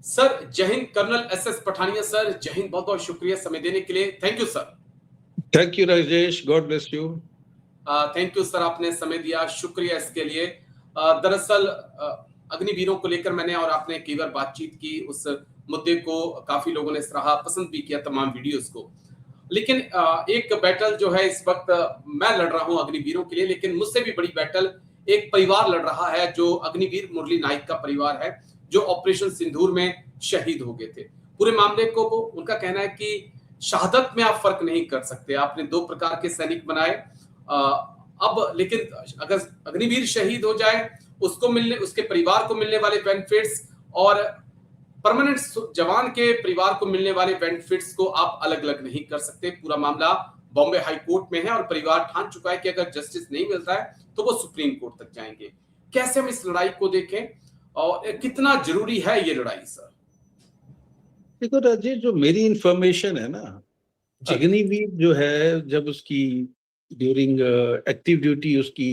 Sir जय हिंद। Colonel SS Pathania sir, जय हिंद। बहुत बहुत शुक्रिया समय देने के लिए। Thank you sir. Thank you Rajesh, god bless you. Thank you sir, आपने समय दिया, शुक्रिया इसके लिए। दरअसल अग्निवीरों को लेकर मैंने और आपने कई बार बातचीत की, उस मुद्दे को काफी लोगों ने सराहा, पसंद भी किया तमाम वीडियोस को। लेकिन एक बैटल जो है इस वक्त मैं लड़ रहा हूं अग्निवीरों के लिए, लेकिन मुझसे भी बड़ी बैटल एक परिवार लड़ रहा है, जो अग्निवीर मुरली नाइक का परिवार है, जो ऑपरेशन सिंदूर में शहीद हो गए थे। पूरे मामले को उनका कहना है कि शहादत में आप फर्क नहीं कर सकते, आपने दो प्रकार के सैनिक बनाए। अब लेकिन अगर अग्निवीर शहीद हो जाए, उसको मिलने, उसके परिवार को मिलने वाले बेनिफिट्स और परमानेंट जवान के परिवार को मिलने वाले बेनिफिट्स को आप अलग अलग नहीं कर सकते। पूरा मामला बॉम्बे हाई कोर्ट में है और परिवार ठान चुका है कि अगर जस्टिस नहीं मिलता है तो वो सुप्रीम कोर्ट तक जाएंगे। कैसे हम इस लड़ाई को देखें और कितना जरूरी है ये लड़ाई सर? देखो राजेश, जो मेरी इंफॉर्मेशन है ना, जी अग्निवीर जो है, जब उसकी ड्यूरिंग एक्टिव ड्यूटी उसकी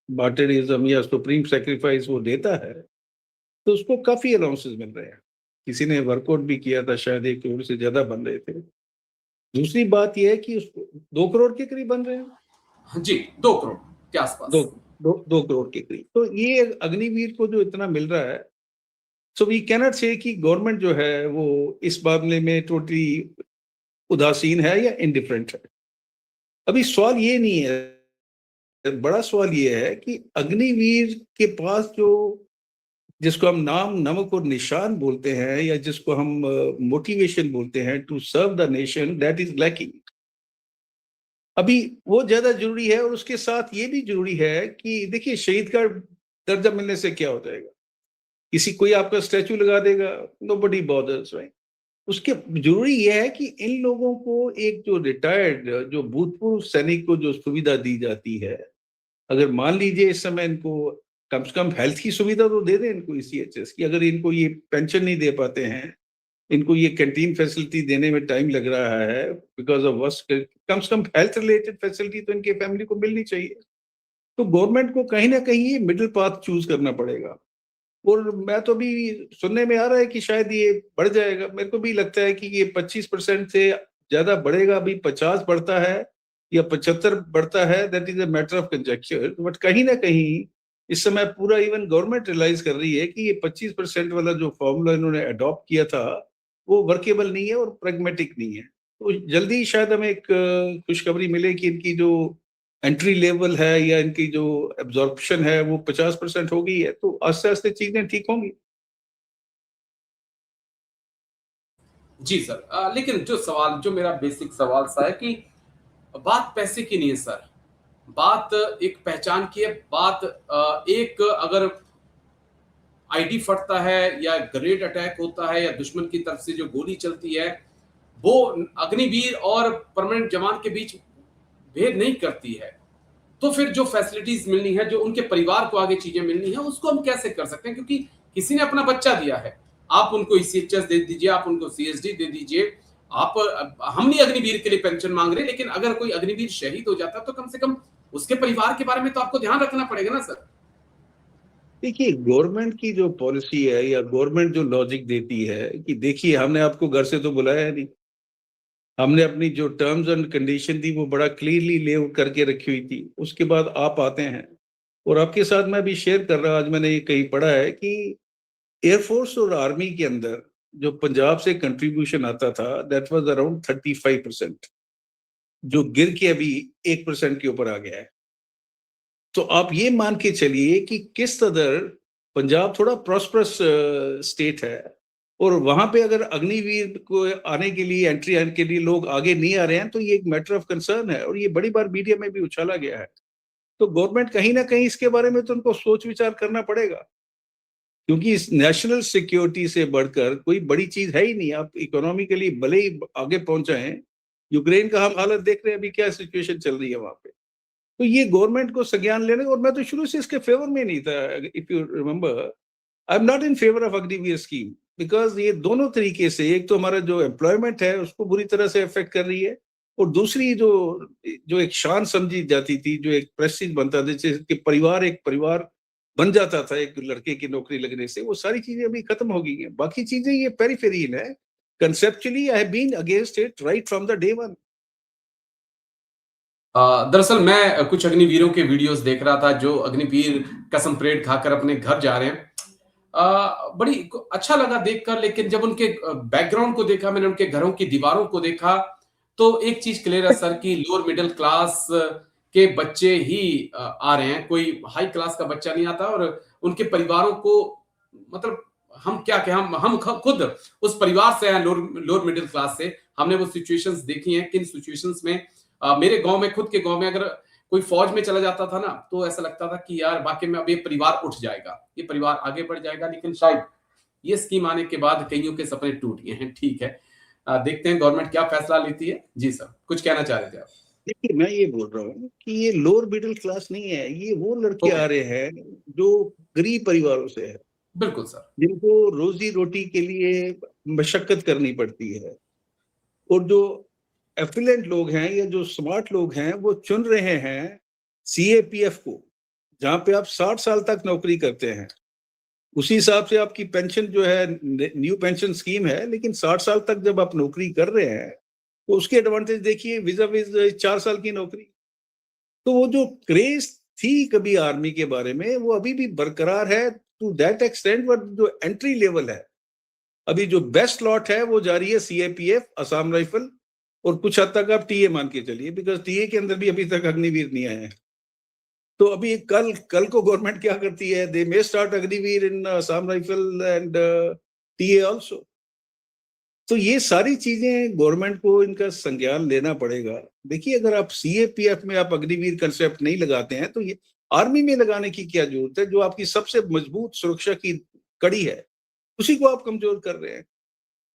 मार्टिरिज्म या सुप्रीम सेक्रीफाइस वो देता है, तो उसको काफी अलाउंसेस मिल रहे हैं। किसी ने वर्कआउट भी किया था, शायद 1 करोड़ से ज्यादा बन रहे थे। दूसरी बात यह है कि उसको 2 करोड़ के करीब बन रहे हैं। जी, 2 करोड़ के दो आसपास। दो करोड़ के करीब। तो ये अग्निवीर को जो इतना मिल रहा है, सो वी कैनॉट से कि गवर्नमेंट जो है वो इस मामले में टोटली उदासीन है या इनडिफरेंट है। अभी सवाल ये नहीं है, बड़ा सवाल ये है कि अग्निवीर के पास जो, जिसको हम नाम, नमक और निशान बोलते हैं, या जिसको हम मोटिवेशन बोलते हैं to serve the nation, that is lacking. अभी वो ज्यादा जरूरी है। और उसके साथ ये भी जरूरी है कि देखिए, शहीद का दर्जा मिलने से क्या हो जाएगा? किसी कोई आपका स्टैचू लगा देगा, नोबडी बॉदर्स, राइट? उसके जरूरी यह है कि इन लोगों को एक जो रिटायर्ड, जो भूतपूर्व सैनिक को जो सुविधा दी जाती है, अगर मान लीजिए इस समय इनको कम से कम हेल्थ की सुविधा तो दे दें इनको, ECHS की। अगर इनको ये पेंशन नहीं दे पाते हैं, इनको ये कैंटीन फैसिलिटी देने में टाइम लग रहा है बिकॉज ऑफ वर्क, कम से कम हेल्थ रिलेटेड फैसिलिटी तो इनके फैमिली को मिलनी चाहिए। तो गवर्नमेंट को कहीं ना कहीं ये मिडिल पाथ चूज करना पड़ेगा। और मैं तो अभी सुनने में आ रहा है कि शायद ये बढ़ जाएगा। मेरे को भी लगता है कि ये 25% से ज्यादा बढ़ेगा। अभी 50 बढ़ता है या 75 बढ़ता है, that is a matter of conjecture. But कहीं ना कहीं इस समय पूरा इवन गवर्नमेंट रियलाइज कर रही है कि ये 25% वाला जो फॉर्मूला इन्होंने अडॉप्ट किया था वो वर्केबल नहीं है और प्रैग्मेटिक नहीं है। तो जल्दी शायद हमें एक खुशखबरी मिले कि इनकी जो एंट्री लेवल है या इनकी जो एब्जॉर्प्शन है वो 50% हो गई है, तो आस्ते आस्ते चीजें ठीक होंगी। जी सर, लेकिन जो सवाल, जो मेरा बेसिक सवाल सा है कि बात पैसे की नहीं है सर, बात एक पहचान की है। बात एक अगर आईडी फटता है या ग्रेनेड अटैक होता है या दुश्मन की तरफ से जो गोली चलती है, वो अग्निवीर और परमानेंट जवान के बीच भेद नहीं करती है। तो फिर जो फैसिलिटीज मिलनी है, जो उनके परिवार को आगे चीजें मिलनी है, उसको हम कैसे कर सकते हैं? क्योंकि किसी ने अपना बच्चा दिया है, आप उनको ECHS दे दीजिए, आप उनको CSD दे दीजिए। आप, हम नहीं अग्निवीर के लिए पेंशन मांग रहे, लेकिन अगर कोई अग्निवीर शहीद हो जाता तो कम से कम उसके परिवार के बारे में तो आपको ध्यान रखना पड़ेगा ना सर। देखिए, गवर्नमेंट की जो पॉलिसी है या गवर्नमेंट जो लॉजिक देती है कि देखिए, हमने आपको घर से तो बुलाया नहीं, हमने अपनी जो टर्म्स एंड कंडीशन थी वो बड़ा क्लियरली ले आउट करके रखी हुई थी। उसके बाद आप आते हैं, और आपके साथ मैं भी शेयर कर रहा, आज मैंने ये कहीं पढ़ा है कि एयरफोर्स और आर्मी के अंदर जो पंजाब से कंट्रीब्यूशन आता था, दैट वाज अराउंड 35%, जो गिर के अभी 1% के ऊपर आ गया है। तो आप ये मान के चलिए कि किस कदर पंजाब थोड़ा प्रॉस्परस स्टेट है, और वहां पे अगर अग्निवीर को आने के लिए, एंट्री आने के लिए लोग आगे नहीं आ रहे हैं, तो ये एक मैटर ऑफ कंसर्न है। और ये बड़ी बार मीडिया में भी उछाला गया है। तो गवर्नमेंट कहीं ना कहीं इसके बारे में तो उनको सोच विचार करना पड़ेगा, क्योंकि इस नेशनल सिक्योरिटी से बढ़कर कोई बड़ी चीज है ही नहीं। आप इकोनॉमिकली भले ही आगे पहुंचाएं, यूक्रेन का हम हालत देख रहे हैं, अभी क्या सिचुएशन चल रही है वहां पे। तो ये गवर्नमेंट को संज्ञान लेने, और मैं तो शुरू से इसके फेवर में नहीं था। If you remember, I am not in favour of Agniveer scheme, because ये दोनों तरीके से, एक तो हमारा जो एम्प्लॉयमेंट है उसको बुरी तरह से अफेक्ट कर रही है, और दूसरी जो जो एक शान समझी जाती थी, जो एक प्रेस्टीज बनता था, जैसे कि परिवार एक परिवार बन जाता था एक लड़के की नौकरी लगने से, वो सारी चीजें अभी खत्म हो गई हैं। बाकी चीजें ये पेरिफेरल है। Conceptually I have been against it right from the day one. दरअसल मैं कुछ अग्निवीरों के वीडियोस देख रहा था जो अग्निवीर कसम परेड खाकर अपने घर जा रहे हैं। बड़ी अच्छा लगा देखकर, लेकिन जब उनके बैकग्राउंड को देखा, मैंने उनके घरों की दीवारों को देखा, तो एक चीज क्लियर है सर कि लोअर मिडिल क्लास के बच्चे ही आ रहे हैं, कोई हाई क्लास का बच्चा नहीं आता। और उनके परिवारों को, मतलब हम क्या कहें, हम खुद उस परिवार से हैं, लोअर मिडिल क्लास से। हमने वो सिचुएशंस देखी हैं, किन सिचुएशंस में मेरे गांव में, खुद के गांव में अगर कोई फौज में चला जाता था ना, तो ऐसा लगता था कि यार वाकई में अब ये परिवार उठ जाएगा, ये परिवार आगे बढ़ जाएगा। लेकिन शायद ये स्कीम आने के बाद कईयों के सपने टूट गए हैं। ठीक है, देखते हैं गवर्नमेंट क्या फैसला लेती है। जी सर, कुछ कहना चाह रहे थे आप? देखिए, मैं ये बोल रहा हूँ कि ये लोअर मिडिल क्लास नहीं है, ये वो लड़के ओके, आ रहे हैं जो गरीब परिवारों से है, बिल्कुल सर। जिनको रोजी रोटी के लिए मशक्कत करनी पड़ती है। और जो एफिलेंट लोग हैं या जो स्मार्ट लोग हैं, वो चुन रहे हैं सीएपीएफ को, जहां पे आप 60 साल तक नौकरी करते हैं। उसी हिसाब से आपकी पेंशन जो है, न्यू पेंशन स्कीम है, लेकिन 60 साल तक जब आप नौकरी कर रहे हैं तो उसके एडवांटेज देखिए विजा विज 4 साल की नौकरी। तो वो जो क्रेज थी कभी आर्मी के बारे में, वो अभी भी बरकरार है टू दैट एक्सटेंट। बट जो एंट्री लेवल है, अभी जो बेस्ट लॉट है वो जा रही है सीएपीएफ, असम राइफल, और कुछ हद तक आप टीए मान के चलिए, बिकॉज टीए के अंदर भी अभी तक अग्निवीर नहीं आए हैं। तो अभी कल कल को गवर्नमेंट क्या करती है, they may start Agniveer in Assam rifle and TA also. तो ये सारी चीजें गवर्नमेंट को इनका संज्ञान लेना पड़ेगा। देखिए, अगर आप सीएपीएफ में आप अग्निवीर कंसेप्ट नहीं लगाते हैं, तो ये आर्मी में लगाने की क्या जरूरत है, जो आपकी सबसे मजबूत सुरक्षा की कड़ी है, उसी को आप कमजोर कर रहे हैं।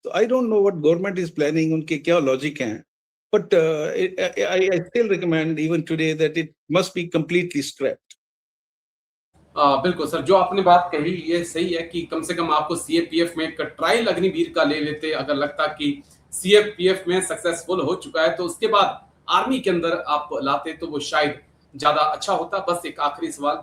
तो I don't know what government is planning, उनके क्या लॉजिक हैं। But I still recommend even today that it must be completely scraped. बिल्कुल सर, जो आपने बात कही ये सही है कि कम से कम आपको सीएपीएफ में एक ट्रायल अग्निवीर का ले लेते। अगर लगता कि सीएपीएफ में सक्सेसफुल हो चुका है, तो उसके बाद आर्मी के अंदर आप लाते तो वो शायद ज्यादा अच्छा होता। बस एक आखिरी सवाल